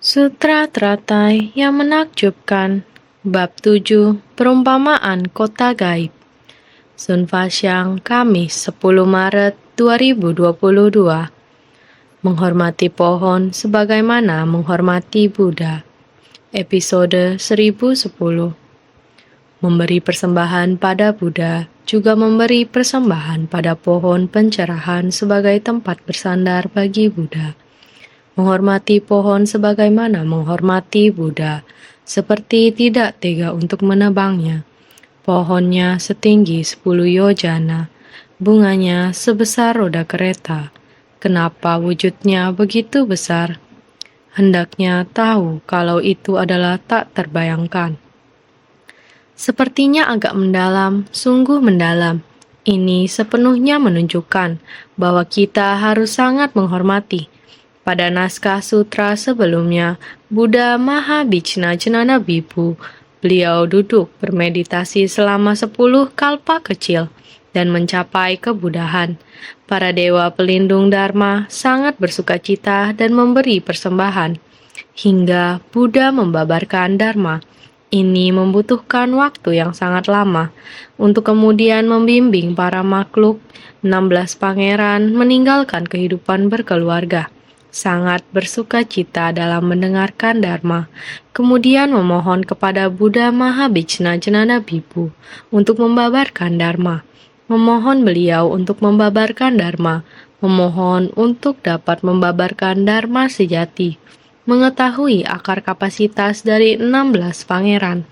Sutra teratai yang menakjubkan. Bab 7 Perumpamaan Kota Gaib. Sun Fasyang, Kamis 10 Maret 2022. Menghormati pohon sebagaimana menghormati Buddha. Episode 1010. Memberi persembahan pada Buddha juga memberi persembahan pada pohon pencerahan sebagai tempat bersandar bagi Buddha. Menghormati pohon sebagaimana menghormati Buddha, seperti tidak tega untuk menebangnya. Pohonnya setinggi 10 yojana, bunganya sebesar roda kereta. Kenapa wujudnya begitu besar? Hendaknya tahu kalau itu adalah tak terbayangkan. Sepertinya agak mendalam, sungguh mendalam. Ini sepenuhnya menunjukkan bahwa kita harus sangat menghormati. Pada naskah sutra sebelumnya, Buddha Mahabhijnana Bhikkhu, beliau duduk bermeditasi selama 10 kalpa kecil dan mencapai kebudahan. Para dewa pelindung Dharma sangat bersukacita dan memberi persembahan. Hingga Buddha membabarkan Dharma. Ini membutuhkan waktu yang sangat lama untuk kemudian membimbing para makhluk. 16 pangeran meninggalkan kehidupan berkeluarga, sangat bersukacita dalam mendengarkan Dharma, kemudian memohon kepada Buddha Mahabhijnana Bhikkhu untuk membabarkan Dharma, memohon beliau untuk membabarkan Dharma, memohon untuk dapat membabarkan Dharma sejati. Mengetahui akar kapasitas dari 16 pangeran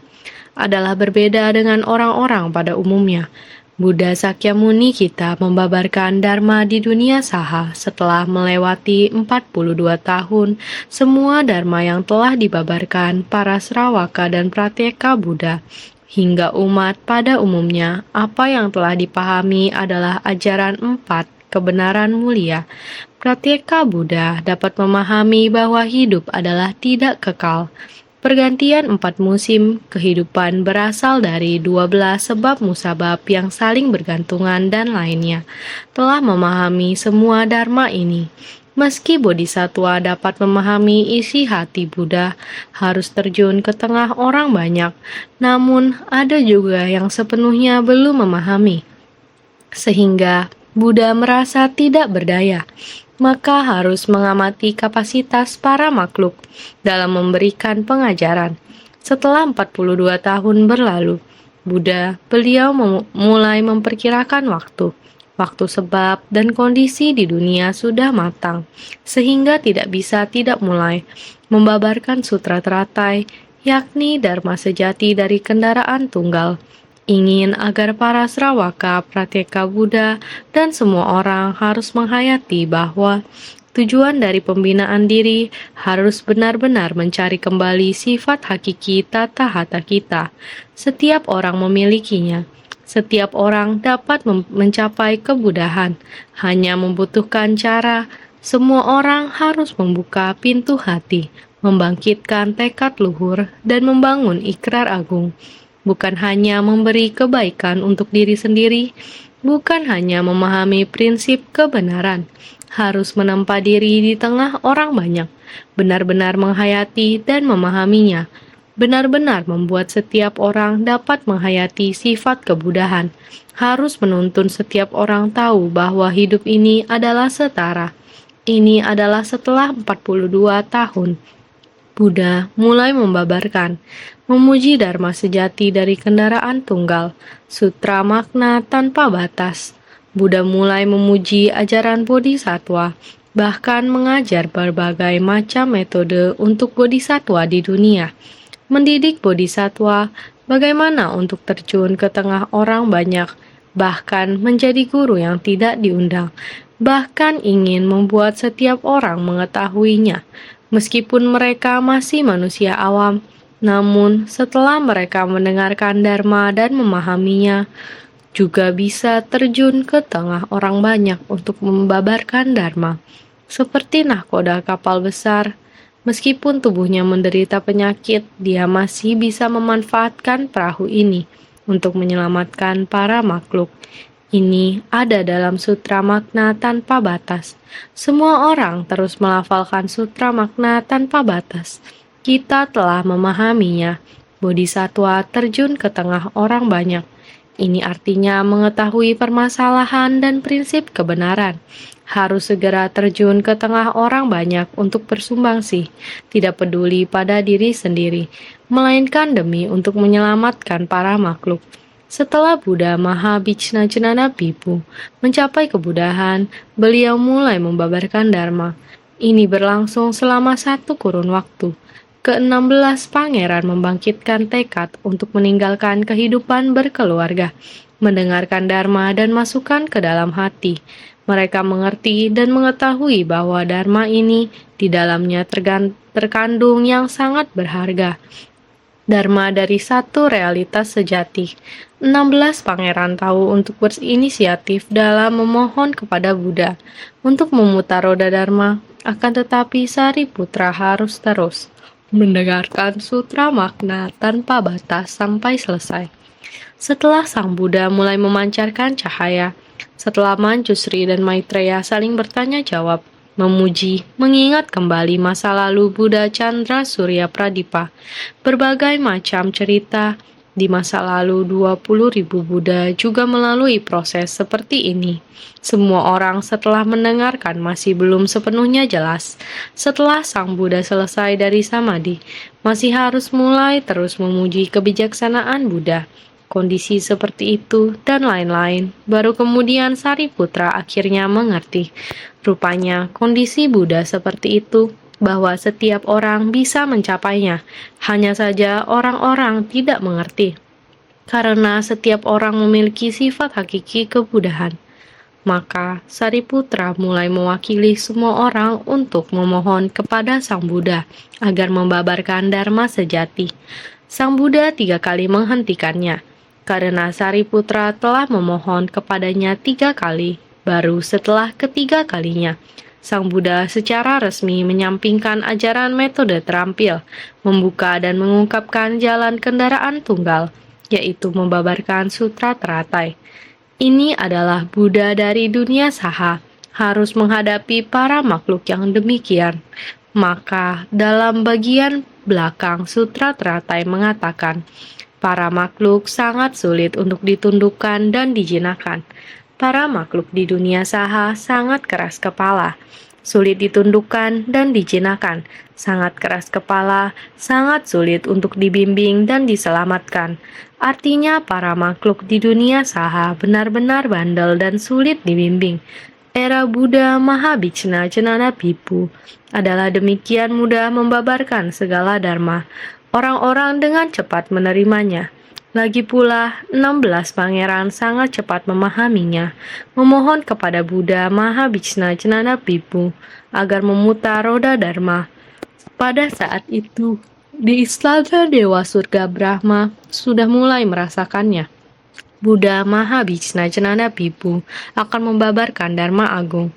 adalah berbeda dengan orang-orang pada umumnya. Buddha Sakyamuni kita membabarkan Dharma di dunia saha setelah melewati 42 tahun. Semua Dharma yang telah dibabarkan para Sravaka dan Pratyeka Buddha hingga umat pada umumnya, apa yang telah dipahami adalah ajaran 4 kebenaran mulia. Pratyeka Buddha dapat memahami bahwa hidup adalah tidak kekal. Pergantian 4 musim kehidupan berasal dari 12 sebab musabab yang saling bergantungan dan lainnya. Telah memahami semua dharma ini. Meski bodhisatwa dapat memahami isi hati Buddha, harus terjun ke tengah orang banyak, namun ada juga yang sepenuhnya belum memahami. Sehingga Buddha merasa tidak berdaya. Maka harus mengamati kapasitas para makhluk dalam memberikan pengajaran. Setelah 42 tahun berlalu, beliau mulai memperkirakan waktu sebab dan kondisi di dunia sudah matang, sehingga tidak bisa tidak mulai membabarkan sutra teratai, yakni Dharma sejati dari kendaraan tunggal. Ingin agar para Sravaka, Pratyeka Buddha, dan semua orang harus menghayati bahwa tujuan dari pembinaan diri harus benar-benar mencari kembali sifat hakiki tata hata kita. Setiap orang memilikinya. Setiap orang dapat mencapai kebudahan. Hanya membutuhkan cara. Semua orang harus membuka pintu hati, membangkitkan tekad luhur, dan membangun ikrar agung. Bukan hanya memberi kebaikan untuk diri sendiri, bukan hanya memahami prinsip kebenaran, harus menempa diri di tengah orang banyak, benar-benar menghayati dan memahaminya, benar-benar membuat setiap orang dapat menghayati sifat kebudahan, harus menuntun setiap orang tahu bahwa hidup ini adalah setara. Ini adalah setelah 42 tahun. Buddha mulai membabarkan, memuji Dharma sejati dari kendaraan tunggal, sutra makna tanpa batas. Buddha mulai memuji ajaran bodhisatwa, bahkan mengajar berbagai macam metode untuk bodhisatwa di dunia. Mendidik bodhisatwa bagaimana untuk terjun ke tengah orang banyak, bahkan menjadi guru yang tidak diundang, bahkan ingin membuat setiap orang mengetahuinya. Meskipun mereka masih manusia awam, namun setelah mereka mendengarkan Dharma dan memahaminya, juga bisa terjun ke tengah orang banyak untuk membabarkan Dharma. Seperti nahkoda kapal besar, meskipun tubuhnya menderita penyakit, dia masih bisa memanfaatkan perahu ini untuk menyelamatkan para makhluk. Ini ada dalam Sutra Makna Tanpa Batas. Semua orang terus melafalkan Sutra Makna Tanpa Batas. Kita telah memahaminya. Bodhisatwa terjun ke tengah orang banyak. Ini artinya mengetahui permasalahan dan prinsip kebenaran. Harus segera terjun ke tengah orang banyak untuk bersumbangsi, tidak peduli pada diri sendiri, melainkan demi untuk menyelamatkan para makhluk. Setelah Buddha Mahabhijnana Bhikkhu mencapai kebudahan, beliau mulai membabarkan Dharma. Ini berlangsung selama 1 kurun waktu. Ke-16 pangeran membangkitkan tekad untuk meninggalkan kehidupan berkeluarga, mendengarkan Dharma dan masukkan ke dalam hati. Mereka mengerti dan mengetahui bahwa Dharma ini di dalamnya terkandung yang sangat berharga. Dharma dari satu realitas sejati. 16 pangeran tahu untuk berinisiatif dalam memohon kepada Buddha untuk memutar roda Dharma, akan tetapi Sariputra harus terus mendengarkan sutra makna tanpa batas sampai selesai. Setelah Sang Buddha mulai memancarkan cahaya, setelah Manjusri dan Maitreya saling bertanya jawab, memuji, mengingat kembali masa lalu Buddha Chandra Surya Pradipa, berbagai macam cerita di masa lalu 20.000 Buddha juga melalui proses seperti ini. Semua orang setelah mendengarkan masih belum sepenuhnya jelas. Setelah Sang Buddha selesai dari samadhi, masih harus mulai terus memuji kebijaksanaan Buddha. Kondisi seperti itu dan lain-lain. Baru kemudian Sariputra akhirnya mengerti. Rupanya kondisi Buddha seperti itu, bahwa setiap orang bisa mencapainya. Hanya saja orang-orang tidak mengerti. Karena setiap orang memiliki sifat hakiki kebudahan. Maka Sariputra mulai mewakili semua orang untuk memohon kepada Sang Buddha agar membabarkan Dharma sejati. Sang Buddha 3 kali menghentikannya. Karena Sariputra telah memohon kepadanya 3 kali, baru setelah ketiga kalinya, Sang Buddha secara resmi menyampingkan ajaran metode terampil, membuka dan mengungkapkan jalan kendaraan tunggal, yaitu membabarkan sutra teratai. Ini adalah Buddha dari dunia saha, harus menghadapi para makhluk yang demikian. Maka dalam bagian belakang sutra teratai mengatakan, para makhluk sangat sulit untuk ditundukkan dan dijinakan. Para makhluk di dunia saha sangat keras kepala, sulit ditundukkan dan dijinakan, sangat keras kepala, sangat sulit untuk dibimbing dan diselamatkan. Artinya para makhluk di dunia saha benar-benar bandel dan sulit dibimbing. Era Buddha Mahabhijnana Bhikkhu adalah demikian mudah membabarkan segala dharma. Orang-orang dengan cepat menerimanya. Lagi pula, 16 pangeran sangat cepat memahaminya, memohon kepada Buddha Mahabhijnana Bhikkhu agar memutar roda Dharma. Pada saat itu, di istana Dewa Surga Brahma sudah mulai merasakannya. Buddha Mahabhijnana Bhikkhu akan membabarkan Dharma Agung.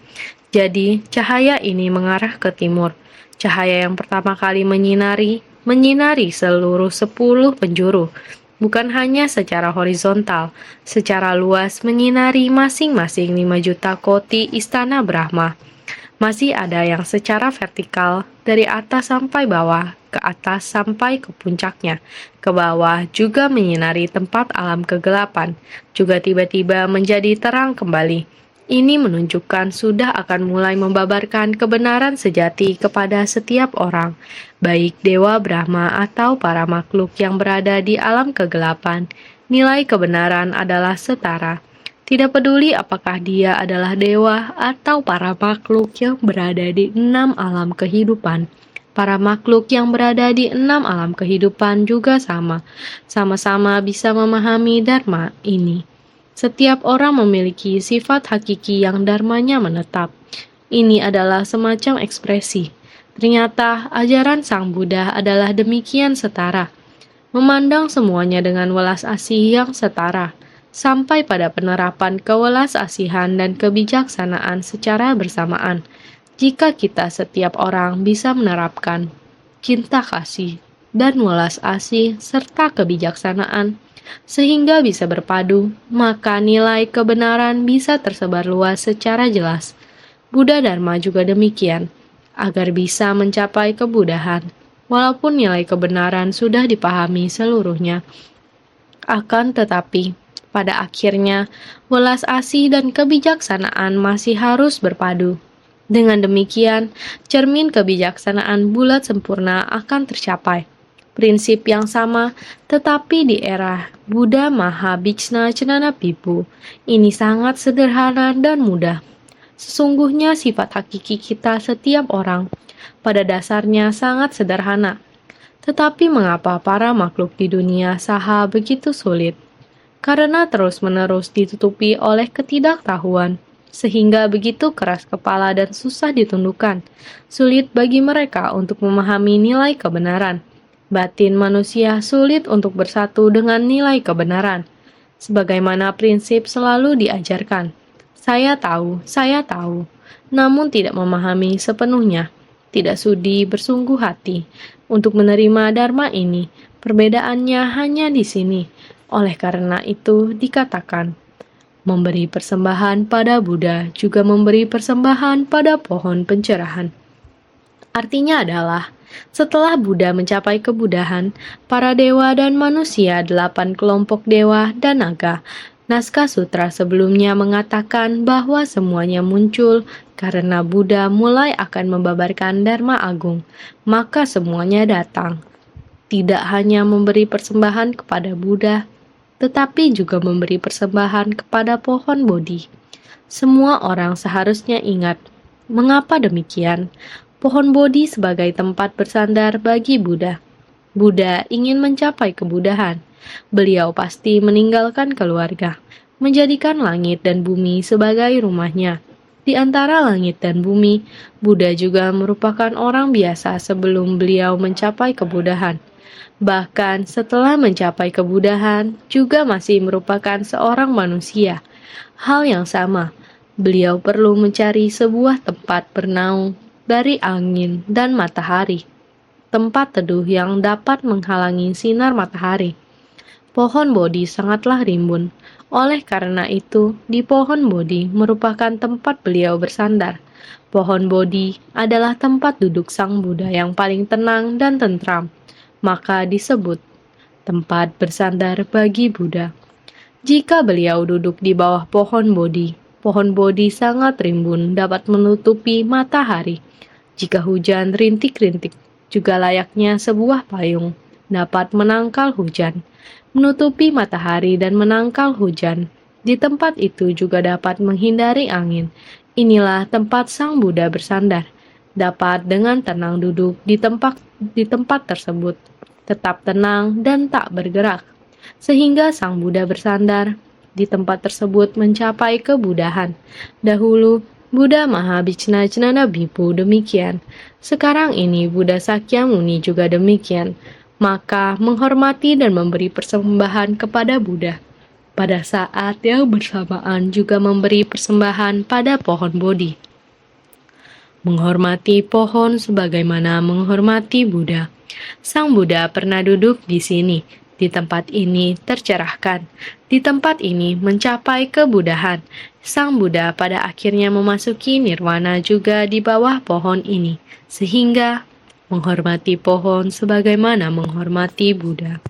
Jadi, cahaya ini mengarah ke timur. Cahaya yang pertama kali menyinari seluruh 10 penjuru. Bukan hanya secara horizontal, secara luas menyinari masing-masing 5 juta koti istana Brahma. Masih ada yang secara vertikal, dari atas sampai bawah, ke atas sampai ke puncaknya. Ke bawah juga menyinari tempat alam kegelapan, juga tiba-tiba menjadi terang kembali. Ini menunjukkan sudah akan mulai membabarkan kebenaran sejati kepada setiap orang, baik Dewa Brahma atau para makhluk yang berada di alam kegelapan. Nilai kebenaran adalah setara. Tidak peduli apakah dia adalah dewa atau para makhluk yang berada di 6 alam kehidupan. Para makhluk yang berada di 6 alam kehidupan juga sama-sama bisa memahami Dharma ini. Setiap orang memiliki sifat hakiki yang dharmanya menetap. Ini adalah semacam ekspresi. Ternyata ajaran Sang Buddha adalah demikian setara. Memandang semuanya dengan welas asih yang setara, sampai pada penerapan kewelas asihan dan kebijaksanaan secara bersamaan. Jika kita setiap orang bisa menerapkan cinta kasih dan welas asih serta kebijaksanaan, sehingga bisa berpadu, maka nilai kebenaran bisa tersebar luas secara jelas. Buddha Dharma juga demikian, agar bisa mencapai kebudahan. Walaupun nilai kebenaran sudah dipahami seluruhnya, akan tetapi pada akhirnya welas asih dan kebijaksanaan masih harus berpadu. Dengan demikian, cermin kebijaksanaan bulat sempurna akan tercapai. Prinsip yang sama, tetapi di era Buddha Mahabhijna Cenana Bibu, ini sangat sederhana dan mudah. Sesungguhnya sifat hakiki kita setiap orang pada dasarnya sangat sederhana. Tetapi mengapa para makhluk di dunia saha begitu sulit? Karena terus-menerus ditutupi oleh ketidaktahuan, sehingga begitu keras kepala dan susah ditundukkan. Sulit bagi mereka untuk memahami nilai kebenaran. Batin manusia sulit untuk bersatu dengan nilai kebenaran. Sebagaimana prinsip selalu diajarkan. Saya tahu, namun tidak memahami sepenuhnya. Tidak sudi bersungguh hati untuk menerima dharma ini. Perbedaannya hanya di sini. Oleh karena itu dikatakan, memberi persembahan pada Buddha juga memberi persembahan pada pohon pencerahan. Artinya adalah, setelah Buddha mencapai kebudahan, para dewa dan manusia, 8 kelompok dewa dan naga, naskah sutra sebelumnya mengatakan bahwa semuanya muncul karena Buddha mulai akan membabarkan Dharma Agung, maka semuanya datang. Tidak hanya memberi persembahan kepada Buddha, tetapi juga memberi persembahan kepada pohon Bodhi. Semua orang seharusnya ingat, mengapa demikian? Pohon Bodhi sebagai tempat bersandar bagi Buddha. Buddha ingin mencapai kebudahan. Beliau pasti meninggalkan keluarga, menjadikan langit dan bumi sebagai rumahnya. Di antara langit dan bumi, Buddha juga merupakan orang biasa sebelum beliau mencapai kebudahan. Bahkan setelah mencapai kebudahan, juga masih merupakan seorang manusia. Hal yang sama, beliau perlu mencari sebuah tempat bernaung dari angin dan matahari. Tempat teduh yang dapat menghalangi sinar matahari. Pohon Bodhi sangatlah rimbun. Oleh karena itu, di pohon Bodhi merupakan tempat beliau bersandar. Pohon Bodhi adalah tempat duduk Sang Buddha yang paling tenang dan tentram. Maka disebut tempat bersandar bagi Buddha. Jika beliau duduk di bawah pohon Bodhi sangat rimbun dapat menutupi matahari. Jika hujan rintik-rintik, juga layaknya sebuah payung, dapat menangkal hujan, menutupi matahari dan menangkal hujan. Di tempat itu juga dapat menghindari angin. Inilah tempat Sang Buddha bersandar. Dapat dengan tenang duduk di tempat tersebut, tetap tenang dan tak bergerak, sehingga Sang Buddha bersandar di tempat tersebut mencapai kebudahan. Dahulu Buddha Mahabhijna Cenana Bibu demikian. Sekarang ini Buddha Sakyamuni juga demikian. Maka menghormati dan memberi persembahan kepada Buddha. Pada saat yang bersamaan juga memberi persembahan pada pohon Bodhi. Menghormati pohon sebagaimana menghormati Buddha. Sang Buddha pernah duduk di sini. Di tempat ini tercerahkan. Di tempat ini mencapai kebudahan. Sang Buddha pada akhirnya memasuki nirwana juga di bawah pohon ini. Sehingga menghormati pohon sebagaimana menghormati Buddha.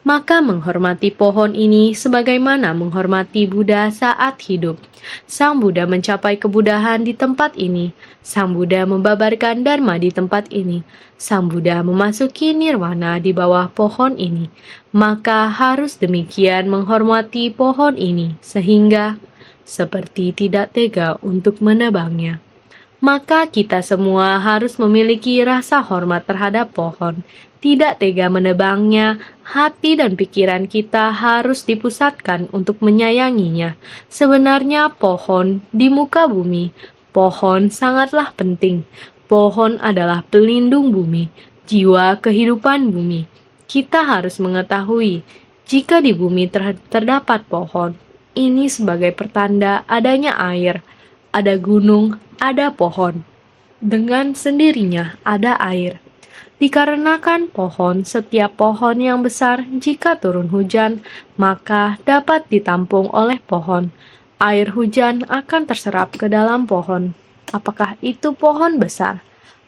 Maka menghormati pohon ini sebagaimana menghormati Buddha saat hidup. Sang Buddha mencapai kebudahan di tempat ini. Sang Buddha membabarkan Dharma di tempat ini. Sang Buddha memasuki nirwana di bawah pohon ini. Maka harus demikian menghormati pohon ini, sehingga seperti tidak tega untuk menebangnya. Maka kita semua harus memiliki rasa hormat terhadap pohon. Tidak tega menebangnya, hati dan pikiran kita harus dipusatkan untuk menyayanginya. Sebenarnya pohon di muka bumi, pohon sangatlah penting. Pohon adalah pelindung bumi, jiwa kehidupan bumi. Kita harus mengetahui, jika di bumi terdapat pohon, ini sebagai pertanda adanya air, ada gunung, ada pohon. Dengan sendirinya ada air. Dikarenakan setiap pohon yang besar jika turun hujan, maka dapat ditampung oleh pohon. Air hujan akan terserap ke dalam pohon. Apakah itu pohon besar?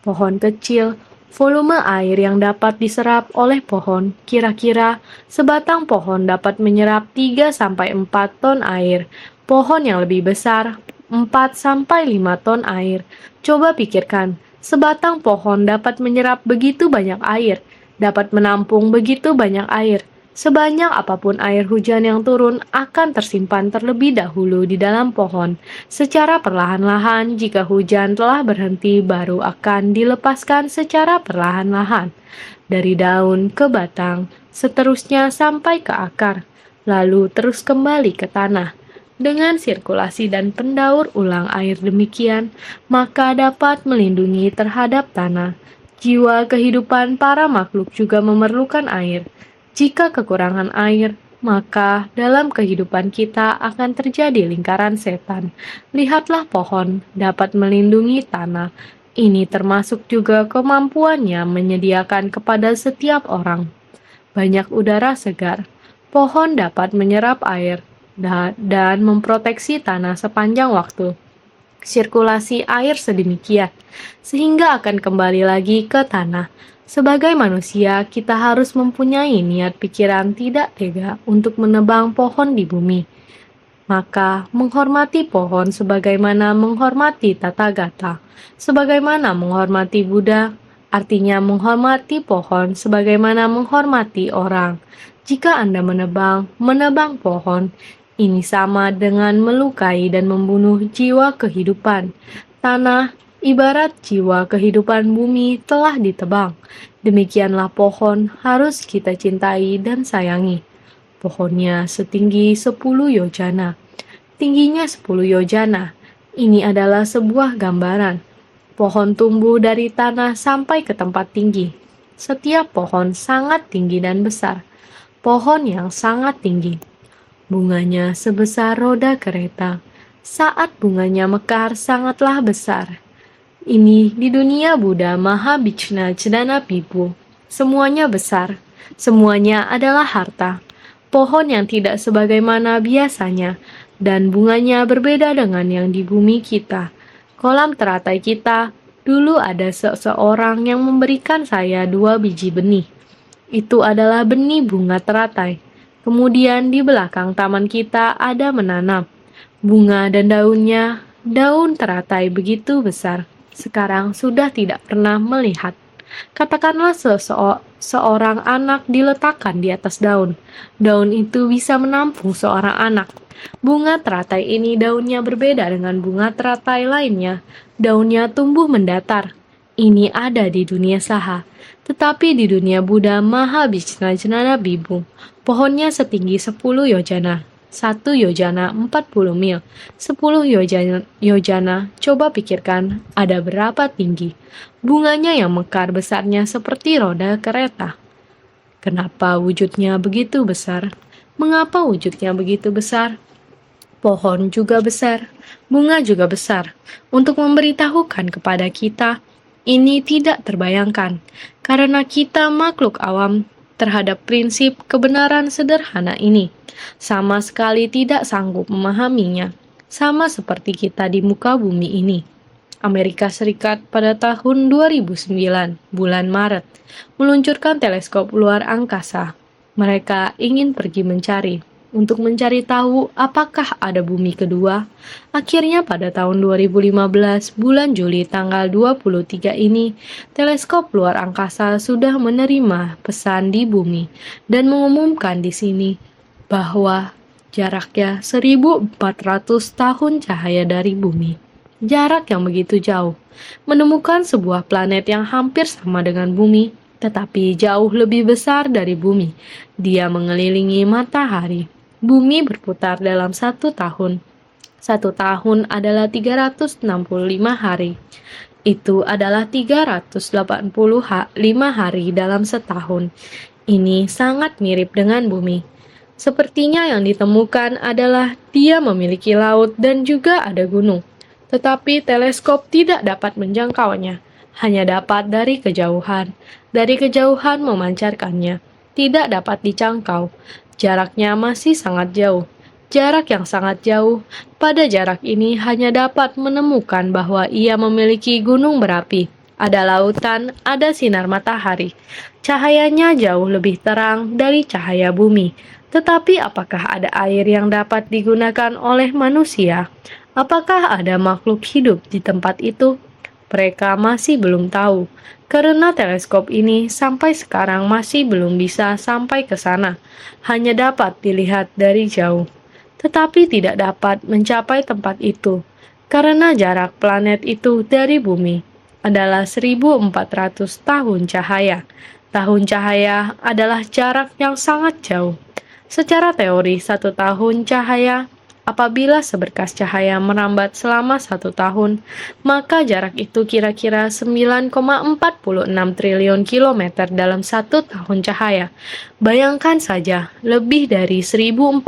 Pohon kecil, volume air yang dapat diserap oleh pohon, kira-kira sebatang pohon dapat menyerap 3-4 ton air. Pohon yang lebih besar, 4-5 ton air. Coba pikirkan, sebatang pohon dapat menyerap begitu banyak air, dapat menampung begitu banyak air. Sebanyak apapun air hujan yang turun akan tersimpan terlebih dahulu di dalam pohon. Secara perlahan-lahan, jika hujan telah berhenti, baru akan dilepaskan secara perlahan-lahan dari daun ke batang, seterusnya sampai ke akar, lalu terus kembali ke tanah. Dengan sirkulasi dan pendaur ulang air demikian, maka dapat melindungi terhadap tanah. Jiwa kehidupan para makhluk juga memerlukan air. Jika kekurangan air, maka dalam kehidupan kita akan terjadi lingkaran setan. Lihatlah pohon dapat melindungi tanah. Ini termasuk juga kemampuannya menyediakan kepada setiap orang banyak udara segar. Pohon dapat menyerap air dan memproteksi tanah sepanjang waktu. Sirkulasi air sedemikian, sehingga akan kembali lagi ke tanah. Sebagai manusia, kita harus mempunyai niat pikiran tidak tega untuk menebang pohon di bumi. Maka, menghormati pohon sebagaimana menghormati tata gata, sebagaimana menghormati Buddha, artinya menghormati pohon sebagaimana menghormati orang. Jika Anda menebang pohon, ini sama dengan melukai dan membunuh jiwa kehidupan. Tanah, ibarat jiwa kehidupan bumi telah ditebang. Demikianlah pohon harus kita cintai dan sayangi. Pohonnya setinggi 10 yojana. Tingginya 10 yojana. Ini adalah sebuah gambaran. Pohon tumbuh dari tanah sampai ke tempat tinggi. Setiap pohon sangat tinggi dan besar. Pohon yang sangat tinggi. Bunganya sebesar roda kereta. Saat bunganya mekar sangatlah besar. Ini di dunia Buddha Mahabhichna Cedana Bibu. Semuanya besar. Semuanya adalah harta. Pohon yang tidak sebagaimana biasanya, dan bunganya berbeda dengan yang di bumi kita. Kolam teratai kita, dulu ada seseorang yang memberikan saya 2 biji benih. Itu adalah benih bunga teratai. Kemudian di belakang taman kita ada menanam bunga dan daunnya. Daun teratai begitu besar, sekarang sudah tidak pernah melihat. Katakanlah seorang anak diletakkan di atas daun. Daun itu bisa menampung seorang anak. Bunga teratai ini daunnya berbeda dengan bunga teratai lainnya. Daunnya tumbuh mendatar. Ini ada di dunia saha. Tetapi di dunia Buddha Mahabhichna Cedana Bibu, pohonnya setinggi 10 yojana. 1 yojana 40 mil. 10 yojana, coba pikirkan ada berapa tinggi. Bunganya yang mekar besarnya seperti roda kereta. Kenapa wujudnya begitu besar? Mengapa wujudnya begitu besar? Pohon juga besar, bunga juga besar. Untuk memberitahukan kepada kita, ini tidak terbayangkan, karena kita makhluk awam terhadap prinsip kebenaran sederhana ini, sama sekali tidak sanggup memahaminya, sama seperti kita di muka bumi ini. Amerika Serikat pada tahun 2009, bulan Maret, meluncurkan teleskop luar angkasa. Mereka ingin pergi untuk mencari tahu apakah ada bumi kedua. Akhirnya pada tahun 2015, bulan Juli tanggal 23 ini, teleskop luar angkasa sudah menerima pesan di bumi dan mengumumkan di sini bahwa jaraknya 1400 tahun cahaya dari bumi. Jarak yang begitu jauh, menemukan sebuah planet yang hampir sama dengan bumi, tetapi jauh lebih besar dari bumi. Dia mengelilingi matahari. Bumi berputar dalam 1 tahun. 1 tahun adalah 365 hari. Itu adalah 385 hari dalam setahun. Ini sangat mirip dengan bumi. Sepertinya yang ditemukan adalah dia memiliki laut dan juga ada gunung. Tetapi teleskop tidak dapat menjangkaunya. hanya dapat dari kejauhan. Dari kejauhan memancarkannya, tidak dapat dijangkau. Jaraknya masih sangat jauh. Jarak yang sangat jauh, pada jarak ini hanya dapat menemukan bahwa ia memiliki gunung berapi, ada lautan, ada sinar matahari. Cahayanya jauh lebih terang dari cahaya bumi. Tetapi apakah ada air yang dapat digunakan oleh manusia? Apakah ada makhluk hidup di tempat itu? Mereka masih belum tahu, karena teleskop ini sampai sekarang masih belum bisa sampai ke sana, hanya dapat dilihat dari jauh. Tetapi tidak dapat mencapai tempat itu, karena jarak planet itu dari bumi adalah 1.400 tahun cahaya. Tahun cahaya adalah jarak yang sangat jauh. Secara teori, 1 tahun cahaya, apabila seberkas cahaya merambat selama 1 tahun, maka jarak itu kira-kira 9,46 triliun kilometer dalam 1 tahun cahaya. Bayangkan saja, lebih dari 1.400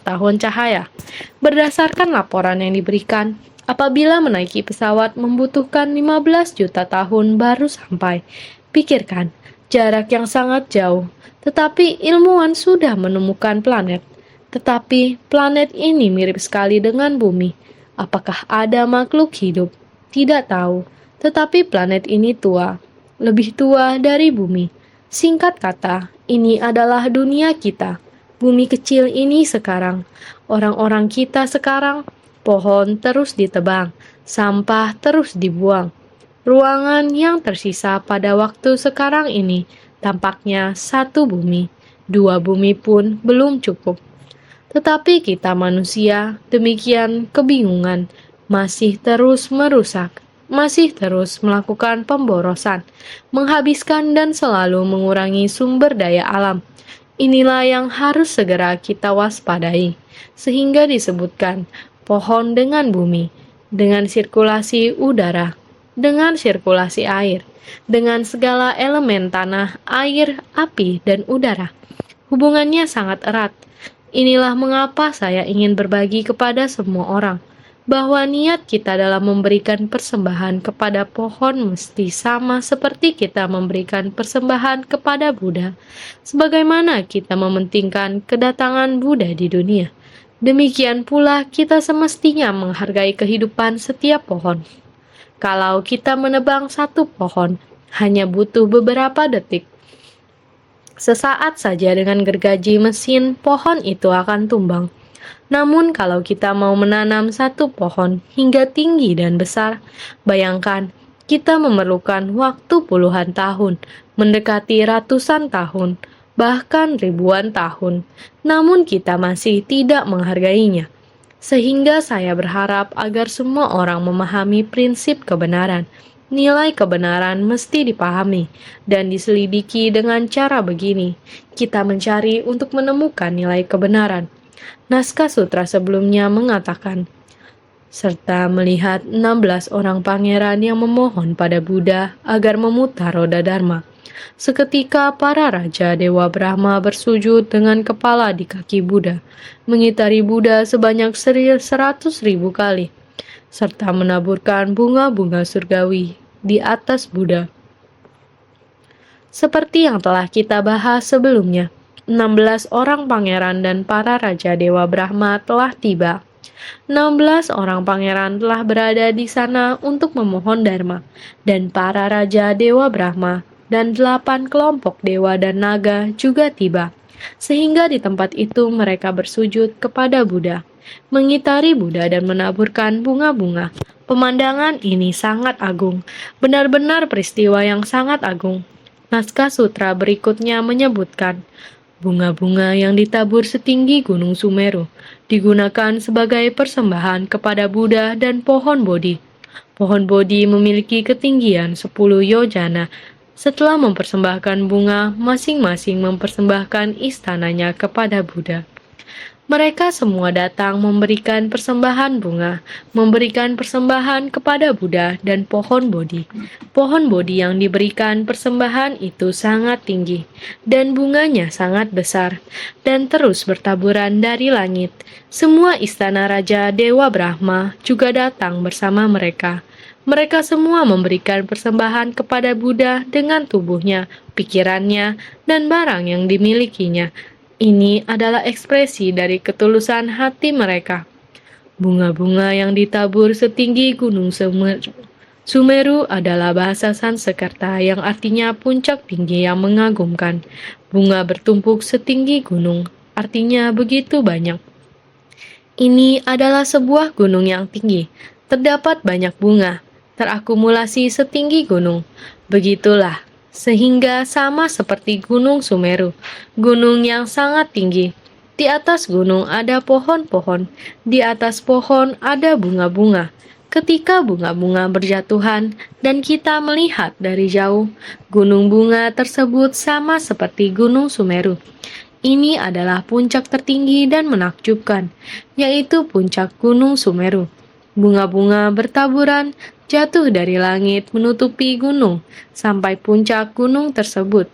tahun cahaya. Berdasarkan laporan yang diberikan, apabila menaiki pesawat membutuhkan 15 juta tahun baru sampai. Pikirkan, jarak yang sangat jauh. Tetapi ilmuwan sudah menemukan planet. Tetapi planet ini mirip sekali dengan bumi. Apakah ada makhluk hidup? Tidak tahu. Tetapi planet ini tua. Lebih tua dari bumi. Singkat kata, ini adalah dunia kita. Bumi kecil ini sekarang. Orang-orang kita sekarang. Pohon terus ditebang. Sampah terus dibuang. Ruangan yang tersisa pada waktu sekarang ini tampaknya 1 bumi, 2 bumi pun belum cukup. Tetapi kita manusia demikian kebingungan, masih terus merusak, masih terus melakukan pemborosan, menghabiskan dan selalu mengurangi sumber daya alam. Inilah yang harus segera kita waspadai, sehingga disebutkan pohon dengan bumi, dengan sirkulasi udara, dengan sirkulasi air, dengan segala elemen tanah, air, api, dan udara. Hubungannya sangat erat. Inilah mengapa saya ingin berbagi kepada semua orang, bahwa niat kita dalam memberikan persembahan kepada pohon mesti sama seperti kita memberikan persembahan kepada Buddha, sebagaimana kita mementingkan kedatangan Buddha di dunia. Demikian pula kita semestinya menghargai kehidupan setiap pohon. Kalau kita menebang 1 pohon, hanya butuh beberapa detik. Sesaat saja dengan gergaji mesin, pohon itu akan tumbang. Namun kalau kita mau menanam 1 pohon hingga tinggi dan besar, bayangkan kita memerlukan waktu puluhan tahun, mendekati ratusan tahun, bahkan ribuan tahun. Namun kita masih tidak menghargainya. Sehingga saya berharap agar semua orang memahami prinsip kebenaran. Nilai kebenaran mesti dipahami dan diselidiki dengan cara begini. Kita mencari untuk menemukan nilai kebenaran. Naskah sutra sebelumnya mengatakan, serta melihat 16 orang pangeran yang memohon pada Buddha agar memutar roda Dharma. Seketika para raja Dewa Brahma bersujud dengan kepala di kaki Buddha, mengitari Buddha sebanyak 100.000 kali, serta menaburkan bunga-bunga surgawi di atas Buddha. Seperti yang telah kita bahas sebelumnya, 16 orang pangeran dan para raja Dewa Brahma telah tiba. 16 orang pangeran telah berada di sana untuk memohon Dharma, dan para raja Dewa Brahma dan 8 kelompok dewa dan naga juga tiba. Sehingga di tempat itu mereka bersujud kepada Buddha, mengitari Buddha dan menaburkan bunga-bunga. Pemandangan ini sangat agung, benar-benar peristiwa yang sangat agung. Naskah sutra berikutnya menyebutkan, bunga-bunga yang ditabur setinggi Gunung Sumeru digunakan sebagai persembahan kepada Buddha dan pohon Bodhi. Pohon Bodhi memiliki ketinggian 10 yojana. Setelah mempersembahkan bunga, masing-masing mempersembahkan istananya kepada Buddha. Mereka semua datang memberikan persembahan bunga, memberikan persembahan kepada Buddha dan pohon Bodhi. Pohon Bodhi yang diberikan persembahan itu sangat tinggi, dan bunganya sangat besar, dan terus bertaburan dari langit. Semua istana Raja Dewa Brahma juga datang bersama mereka. Mereka semua memberikan persembahan kepada Buddha dengan tubuhnya, pikirannya, dan barang yang dimilikinya. Ini adalah ekspresi dari ketulusan hati mereka. Bunga-bunga yang ditabur setinggi gunung Sumeru. Sumeru adalah bahasa Sanskerta yang artinya puncak tinggi yang mengagumkan. Bunga bertumpuk setinggi gunung, artinya begitu banyak. Ini adalah sebuah gunung yang tinggi. Terdapat banyak bunga, terakumulasi setinggi gunung. Begitulah, sehingga sama seperti Gunung Sumeru, gunung yang sangat tinggi. Di atas gunung ada pohon-pohon, di atas pohon ada bunga-bunga. Ketika bunga-bunga berjatuhan dan kita melihat dari jauh, gunung bunga tersebut sama seperti Gunung Sumeru. Ini adalah puncak tertinggi dan menakjubkan, yaitu puncak Gunung Sumeru. Bunga-bunga bertaburan jatuh dari langit menutupi gunung sampai puncak gunung tersebut.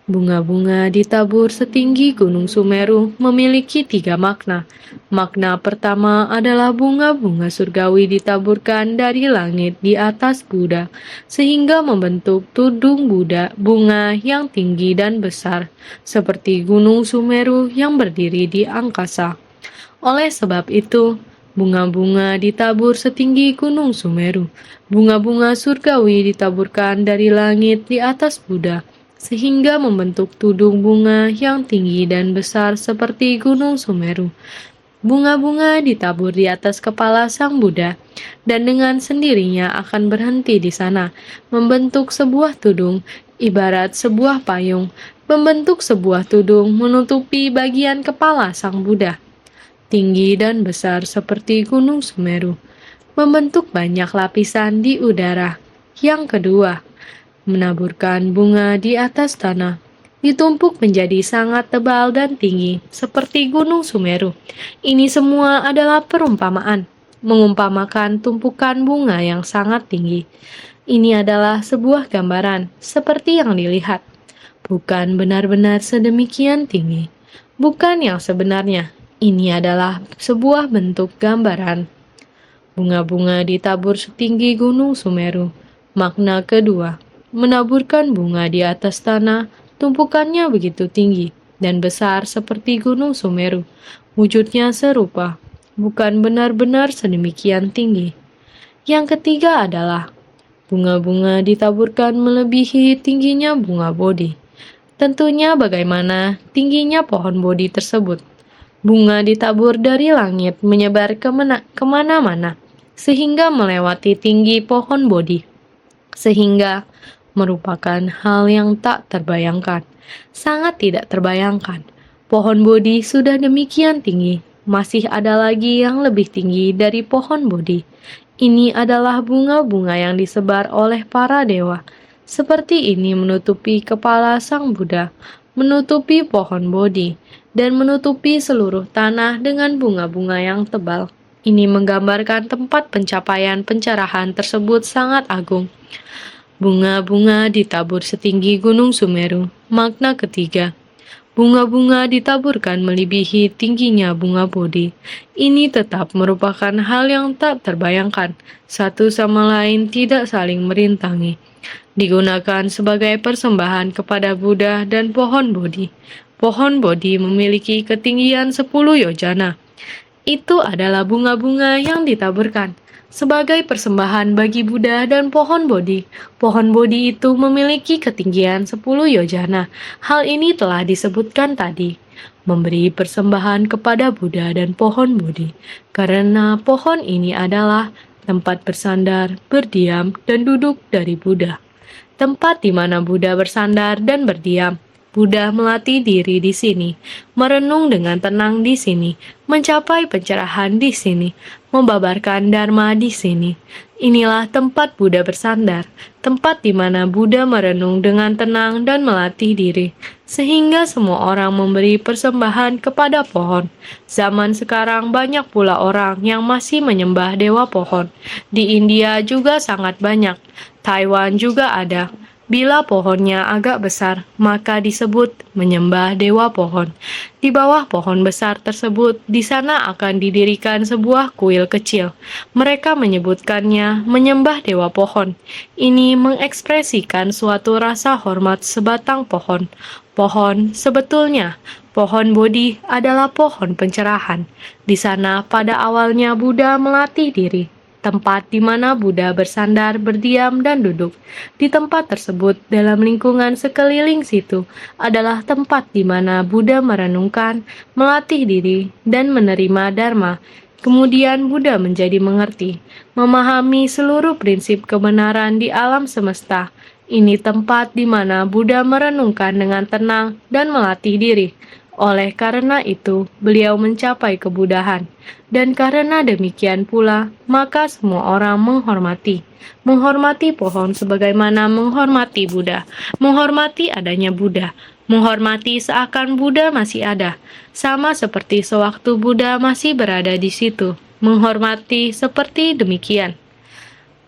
Bunga-bunga ditabur setinggi Gunung Sumeru memiliki 3 makna. Makna pertama adalah bunga-bunga surgawi ditaburkan dari langit di atas Buddha, sehingga membentuk tudung Buddha bunga yang tinggi dan besar, seperti Gunung Sumeru yang berdiri di angkasa. Oleh sebab itu, bunga-bunga ditabur setinggi Gunung Sumeru. Bunga-bunga surgawi ditaburkan dari langit di atas Buddha, sehingga membentuk tudung bunga yang tinggi dan besar seperti Gunung Sumeru. Bunga-bunga ditabur di atas kepala Sang Buddha, dan dengan sendirinya akan berhenti di sana, membentuk sebuah tudung, ibarat sebuah payung, membentuk sebuah tudung menutupi bagian kepala Sang Buddha, tinggi dan besar seperti Gunung Sumeru, membentuk banyak lapisan di udara. Yang kedua, menaburkan bunga di atas tanah, ditumpuk menjadi sangat tebal dan tinggi, seperti Gunung Sumeru. Ini semua adalah perumpamaan, mengumpamakan tumpukan bunga yang sangat tinggi. Ini adalah sebuah gambaran, seperti yang dilihat. Bukan benar-benar sedemikian tinggi. Bukan yang sebenarnya. Ini adalah sebuah bentuk gambaran. Bunga-bunga ditabur setinggi Gunung Sumeru. Makna kedua, menaburkan bunga di atas tanah, tumpukannya begitu tinggi dan besar seperti Gunung Sumeru. Wujudnya serupa, bukan benar-benar sedemikian tinggi. Yang ketiga adalah bunga-bunga ditaburkan melebihi tingginya bunga Bodhi. Tentunya bagaimana tingginya pohon Bodhi tersebut. Bunga ditabur dari langit menyebar kemana-mana, sehingga melewati tinggi pohon Bodhi, sehingga merupakan hal yang tak terbayangkan, sangat tidak terbayangkan. Pohon Bodhi sudah demikian tinggi, masih ada lagi yang lebih tinggi dari pohon Bodhi. Ini adalah bunga-bunga yang disebar oleh para dewa. Seperti ini menutupi kepala Sang Buddha, menutupi pohon Bodhi, dan menutupi seluruh tanah dengan bunga-bunga yang tebal. Ini menggambarkan tempat pencapaian pencerahan tersebut sangat agung. Bunga-bunga ditabur setinggi Gunung Sumeru. Makna ketiga, bunga-bunga ditaburkan melebihi tingginya bunga Bodhi. Ini tetap merupakan hal yang tak terbayangkan. Satu sama lain tidak saling merintangi. Digunakan sebagai persembahan kepada Buddha dan pohon Bodhi. Pohon Bodhi memiliki ketinggian 10 yojana. Itu adalah bunga-bunga yang ditaburkan sebagai persembahan bagi Buddha dan pohon Bodhi. Pohon Bodhi itu memiliki ketinggian 10 yojana. Hal ini telah disebutkan tadi. Memberi persembahan kepada Buddha dan pohon Bodhi. Karena pohon ini adalah tempat bersandar, berdiam, dan duduk dari Buddha. Tempat di mana Buddha bersandar dan berdiam. Buddha melatih diri di sini, merenung dengan tenang di sini, mencapai pencerahan di sini, membabarkan dharma di sini. Inilah tempat Buddha bersandar, tempat di mana Buddha merenung dengan tenang dan melatih diri, sehingga semua orang memberi persembahan kepada pohon. Zaman sekarang banyak pula orang yang masih menyembah dewa pohon. Di India juga sangat banyak, Taiwan juga ada. Bila pohonnya agak besar, maka disebut menyembah dewa pohon. Di bawah pohon besar tersebut, di sana akan didirikan sebuah kuil kecil. Mereka menyebutkannya menyembah dewa pohon. Ini mengekspresikan suatu rasa hormat sebatang pohon. Pohon sebetulnya, pohon Bodhi adalah pohon pencerahan. Di sana pada awalnya Buddha melatih diri. Tempat di mana Buddha bersandar, berdiam, dan duduk. Di tempat tersebut, dalam lingkungan sekeliling situ, adalah tempat di mana Buddha merenungkan, melatih diri, dan menerima Dharma. Kemudian Buddha menjadi mengerti, memahami seluruh prinsip kebenaran di alam semesta. Ini tempat di mana Buddha merenungkan dengan tenang dan melatih diri. Oleh karena itu, beliau mencapai kebudahan. Dan karena demikian pula, maka semua orang menghormati. Menghormati pohon sebagaimana menghormati Buddha. Menghormati adanya Buddha. Menghormati seakan Buddha masih ada. Sama seperti sewaktu Buddha masih berada di situ. Menghormati seperti demikian.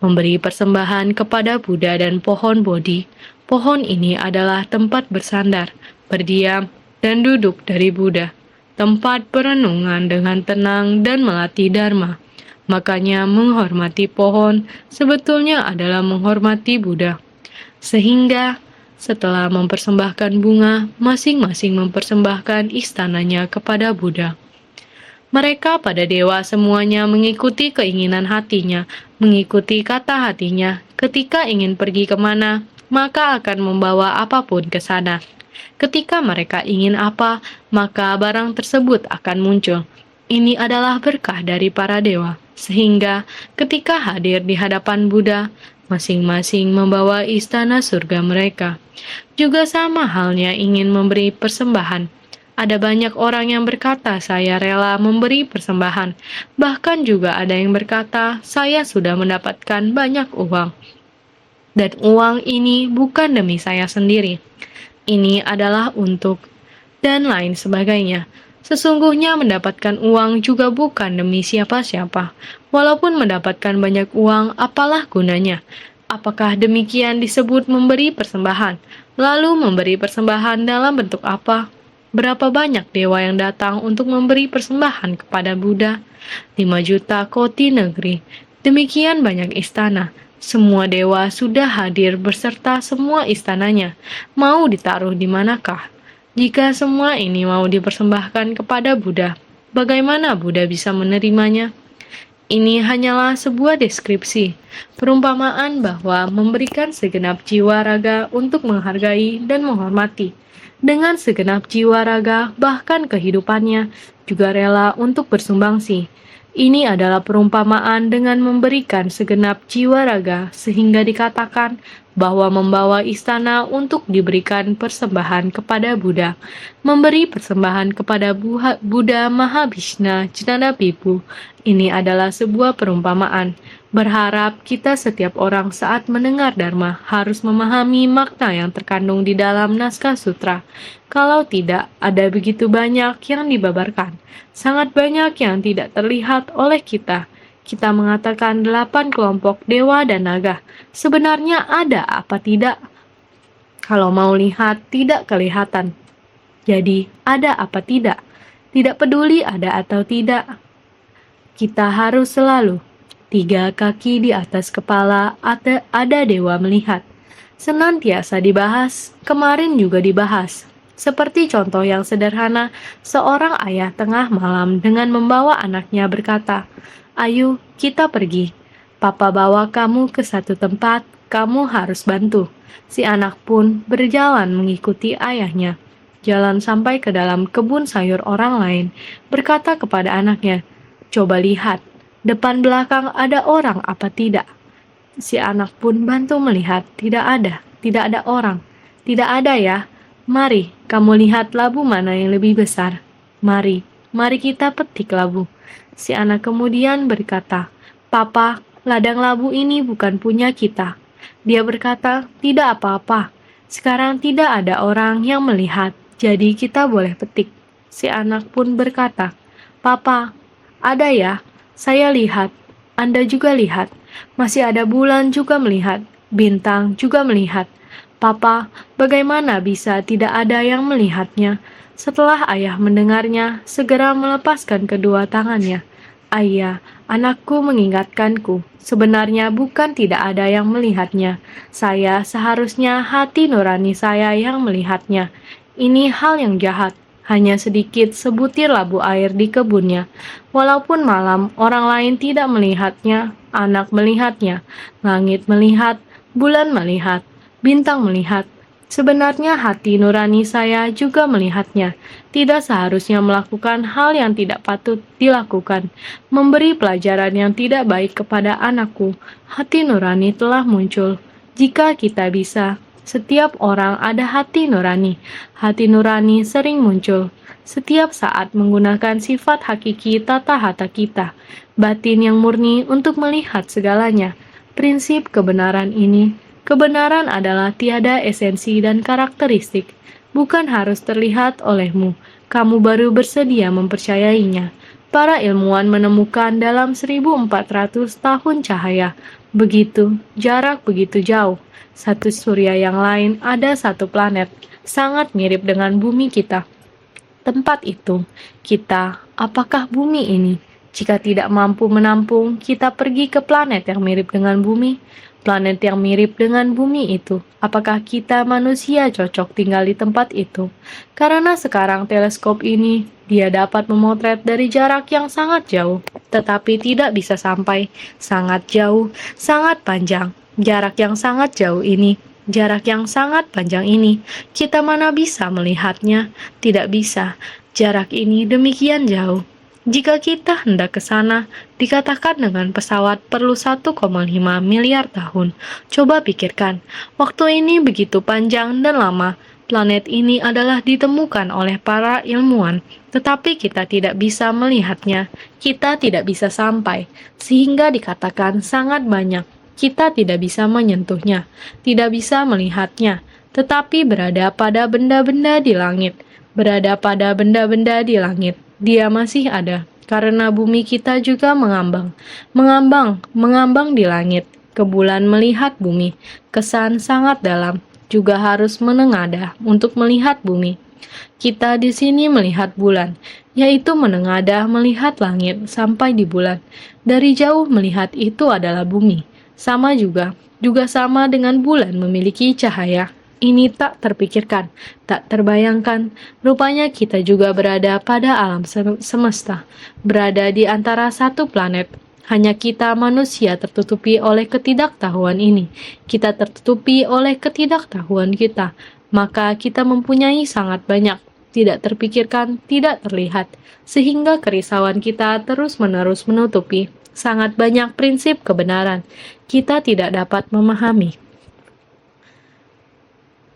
Memberi persembahan kepada Buddha dan pohon Bodhi. Pohon ini adalah tempat bersandar, berdiam, dan duduk dari Buddha, tempat perenungan dengan tenang dan melatih Dharma. Makanya menghormati pohon sebetulnya adalah menghormati Buddha. Sehingga setelah mempersembahkan bunga, masing-masing mempersembahkan istananya kepada Buddha. Mereka pada dewa semuanya mengikuti keinginan hatinya, mengikuti kata hatinya. Ketika ingin pergi kemana, maka akan membawa apapun ke sana. Ketika mereka ingin apa, maka barang tersebut akan muncul. Ini adalah berkah dari para dewa, sehingga ketika hadir di hadapan Buddha, masing-masing membawa istana surga mereka. Juga sama halnya ingin memberi persembahan. Ada banyak orang yang berkata, saya rela memberi persembahan. Bahkan juga ada yang berkata, saya sudah mendapatkan banyak uang. Dan uang ini bukan demi saya sendiri. Ini adalah untuk, dan lain sebagainya. Sesungguhnya mendapatkan uang juga bukan demi siapa-siapa. Walaupun mendapatkan banyak uang, apalah gunanya? Apakah demikian disebut memberi persembahan? Lalu memberi persembahan dalam bentuk apa? Berapa banyak dewa yang datang untuk memberi persembahan kepada Buddha? 5 juta koti negeri. Demikian banyak istana. Semua dewa sudah hadir beserta semua istananya. Mau ditaruh di manakah? Jika semua ini mau dipersembahkan kepada Buddha, bagaimana Buddha bisa menerimanya? Ini hanyalah sebuah deskripsi, perumpamaan bahwa memberikan segenap jiwa raga untuk menghargai dan menghormati. Dengan segenap jiwa raga, bahkan kehidupannya, juga rela untuk bersumbangsi. Ini adalah perumpamaan dengan memberikan segenap jiwa raga sehingga dikatakan bahwa membawa istana untuk diberikan persembahan kepada Buddha. Memberi persembahan kepada Buddha Mahabhishna Jnanapipu. Ini adalah sebuah perumpamaan. Berharap kita setiap orang saat mendengar Dharma harus memahami makna yang terkandung di dalam naskah sutra. Kalau tidak, ada begitu banyak yang dibabarkan. Sangat banyak yang tidak terlihat oleh kita. Kita mengatakan 8 kelompok dewa dan naga. Sebenarnya ada apa tidak? Kalau mau lihat, tidak kelihatan. Jadi, ada apa tidak? Tidak peduli ada atau tidak. Kita harus selalu 3 kaki di atas kepala, ada dewa melihat. Senantiasa dibahas, kemarin juga dibahas. Seperti contoh yang sederhana, seorang ayah tengah malam dengan membawa anaknya berkata, "Ayo, kita pergi. Papa bawa kamu ke satu tempat, kamu harus bantu." Si anak pun berjalan mengikuti ayahnya. Jalan sampai ke dalam kebun sayur orang lain, berkata kepada anaknya, "Coba lihat, depan belakang ada orang apa tidak?" Si anak pun bantu melihat, tidak ada orang. "Tidak ada ya? Mari, kamu lihat labu mana yang lebih besar. Mari kita petik labu." Si anak kemudian berkata, "Papa, ladang labu ini bukan punya kita." Dia berkata, "Tidak apa-apa. Sekarang tidak ada orang yang melihat, jadi kita boleh petik." Si anak pun berkata, "Papa, ada ya? Saya lihat. Anda juga lihat. Masih ada bulan juga melihat. Bintang juga melihat. "Papa, bagaimana bisa tidak ada yang melihatnya?" Setelah ayah mendengarnya, segera melepaskan kedua tangannya. "Ayah, anakku mengingatkanku, sebenarnya bukan tidak ada yang melihatnya. Saya seharusnya hati nurani saya yang melihatnya. Ini hal yang jahat, hanya sedikit sebutir labu air di kebunnya. Walaupun malam orang lain tidak melihatnya, anak melihatnya, langit melihat, bulan melihat, bintang melihat. Sebenarnya hati nurani saya juga melihatnya. Tidak seharusnya melakukan hal yang tidak patut dilakukan, memberi pelajaran yang tidak baik kepada anakku. Hati nurani telah muncul. Jika kita bisa, setiap orang ada hati nurani. Hati nurani sering muncul setiap saat menggunakan sifat hakiki tata hata kita, batin yang murni untuk melihat segalanya. Prinsip kebenaran ini, kebenaran adalah tiada esensi dan karakteristik, bukan harus terlihat olehmu. Kamu baru bersedia mempercayainya. Para ilmuwan menemukan dalam 1400 tahun cahaya, begitu jarak begitu jauh. Satu surya yang lain ada satu planet, sangat mirip dengan bumi kita. Tempat itu, kita, apakah bumi ini? Jika tidak mampu menampung, kita pergi ke planet yang mirip dengan bumi. Planet yang mirip dengan bumi itu, apakah kita manusia cocok tinggal di tempat itu? Karena sekarang teleskop ini, dia dapat memotret dari jarak yang sangat jauh, tetapi tidak bisa sampai sangat jauh, sangat panjang. Jarak yang sangat jauh ini, jarak yang sangat panjang ini, kita mana bisa melihatnya? Tidak bisa. Jarak ini demikian jauh. Jika kita hendak ke sana, dikatakan dengan pesawat perlu 1,5 miliar tahun. Coba pikirkan, waktu ini begitu panjang dan lama. Planet ini adalah ditemukan oleh para ilmuwan, tetapi kita tidak bisa melihatnya. Kita tidak bisa sampai, sehingga dikatakan sangat banyak. Kita tidak bisa menyentuhnya, tidak bisa melihatnya, tetapi berada pada benda-benda di langit. Berada pada benda-benda di langit, dia masih ada, karena bumi kita juga mengambang. Mengambang di langit. Ke bulan melihat bumi, kesan sangat dalam, juga harus menengadah untuk melihat bumi. Kita di sini melihat bulan, yaitu menengadah melihat langit sampai di bulan. Dari jauh melihat itu adalah bumi. Sama juga sama dengan bulan memiliki cahaya. Ini tak terpikirkan, tak terbayangkan. Rupanya kita juga berada pada alam semesta, berada di antara satu planet. Hanya kita manusia tertutupi oleh ketidaktahuan ini. Kita tertutupi oleh ketidaktahuan kita. Maka kita mempunyai sangat banyak, tidak terpikirkan, tidak terlihat. Sehingga kerisauan kita terus-menerus menutupi sangat banyak prinsip kebenaran. Kita tidak dapat memahami.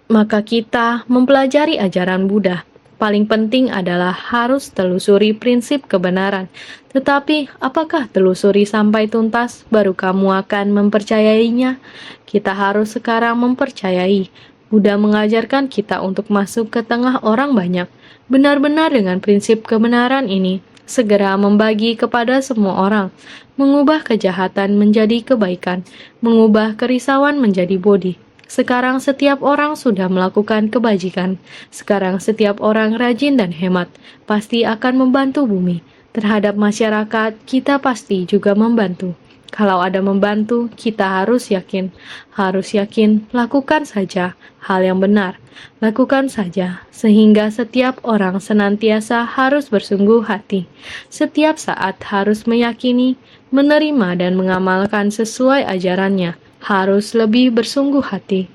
Maka kita mempelajari ajaran Buddha. Paling penting adalah harus telusuri prinsip kebenaran. Tetapi, apakah telusuri sampai tuntas baru kamu akan mempercayainya? Kita harus sekarang mempercayai. Buddha mengajarkan kita untuk masuk ke tengah orang banyak. Benar-benar dengan prinsip kebenaran ini, segera membagi kepada semua orang, mengubah kejahatan menjadi kebaikan, mengubah kerisauan menjadi bodhi. Sekarang setiap orang sudah melakukan kebajikan. Sekarang setiap orang rajin dan hemat, pasti akan membantu bumi. Terhadap masyarakat, kita pasti juga membantu. Kalau ada membantu, kita harus yakin, lakukan saja hal yang benar. Lakukan saja, sehingga setiap orang senantiasa harus bersungguh hati. Setiap saat harus meyakini, menerima dan mengamalkan sesuai ajarannya. Harus lebih bersungguh hati.